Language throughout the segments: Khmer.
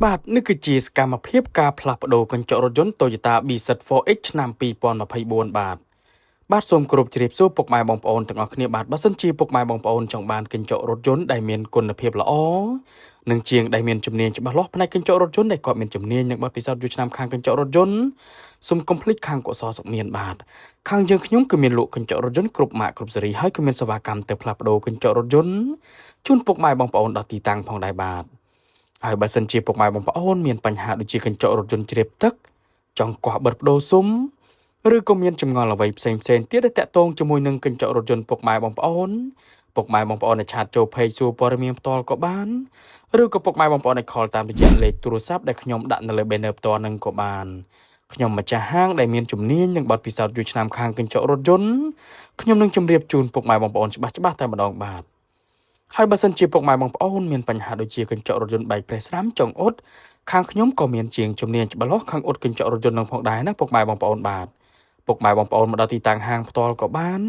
បាទនេះគឺជាសកម្មភាពការផ្លាស់ប្ដូរកញ្ចក់រថយន្ត Toyota BZ4X ឆ្នាំ2024បាទសូមគោរពជ្រាបសួរពុកម៉ែបងប្អូនទាំងអស់គ្នាបាទបើសិនជាពុកម៉ែបងប្អូនចង់បានកញ្ចក់រថយន្តដែលមានគុណភាពល្អនិងជាងដែលមានជំនាញច្បាស់លាស់ផ្នែកកញ្ចក់រថយន្តដែលគាត់មានជំនាញនិងបទពិសោធន៍យូរឆ្នាំខាងកញ្ចក់រថយន្តសូមកុំភ្លេចខាងកុសលសុខមានបាទខាងយើងខ្ញុំគឺមានលក់កញ្ចក់រថយន្តគ្រប់ម៉ាកគ្រប់ស៊េរីហើយក៏មានសេវាកម្មទៅផ្លាស់ប្ដូរកញ្ចក់រថយន្តជូនពុកម៉ែបងប្អូនដល់ទីតាំងផងដែរបាទហើយបើសិនជាពុកម៉ែបងប្អូនមានបញ្ហាដូចជាកញ្ចក់រថយន្តជ្រាបទឹកចង់កោះបិទបដូរស៊ុំឬក៏មានចម្ងល់អ្វីផ្សេងទៀតដែលតាក់ទងជាមួយនឹងកញ្ចក់រថយន្តពុកម៉ែបងប្អូនដែលឆាតចូល page សួរព័ត៌មានផ្ទាល់ក៏បានឬក៏ពុកម៉ែបងប្អូនដែល call តាមរយៈលេខទូរស័ព្ទដែលខ្ញុំដាក់នៅលើ banner ផ្ទាល់នឹងក៏បានខ្ញុំម្ចាស់ហាងដែលមានជំនាញនិងបទពិសោធន៍យូរឆ្នាំខាងកញ្ចក់រថយន្តខ្ញុំនឹងជម្រាបជូនពុកម៉ែបងប្អូនច្បាស់តែម្ដងបាទហើយបើសិនជាពុកម៉ែបងប្អូនមានបញ្ហាដូចជាកញ្ចក់រថយន្តបែកប្រេះស្រាំចង្អុតខាងខ្ញុំក៏មានជាងជំនាញច្បាស់លាស់ខាងអ៊ុតកញ្ចក់រថយន្តនឹងផងដែរណាពុកម៉ែបងប្អូនបាទពុកម៉ែបងប្អូនមកដល់ទីតាំងហាងផ្ទាល់ក៏បាន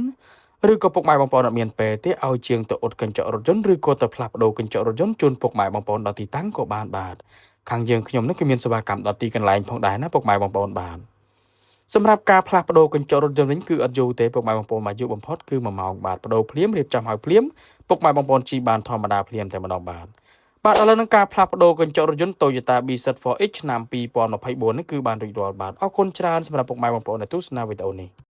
ឬក៏ពុកម៉ែបងប្អូនអត់មានពេលទេឲ្យជាងទៅអ៊ុតកញ្ចក់រថយន្តឬក៏ទៅផ្លាស់ប្ដូរកញ្ចក់រថយន្តជូនពុកម៉ែបងប្អូនដល់ទីតាំងក៏បានបាទខាងយើងខ្ញុំនឹងគឺមានសេវាកម្មដល់ទីកន្លែងផងដែរណាពុកម៉ែបងប្អូនបាទសម្រាប់ការផ្លាស់ប្ដូរកញ្ចក់រថយន្តវិញគឺអត់យូរទេពុកម៉ែបងប្អូនមកយូរបំផុតគឺ1ម៉ោងបាទប្ដូរភ្លាមរៀបចំឲ្យភ្លាមពុកម៉ែបងប្អូនជិះបានធម្មតាភ្លាមតែម្ដងបាទឥឡូវនឹងការផ្លាស់ប្ដូរកញ្ចក់រថយន្ត Toyota BZ4X ឆ្នាំ2024នេះគឺបានរួចរាល់បាទអរគុណច្រើនសម្រាប់ពុកម៉ែបងប្អូនដែលទស្សនាវីដេអូនេះ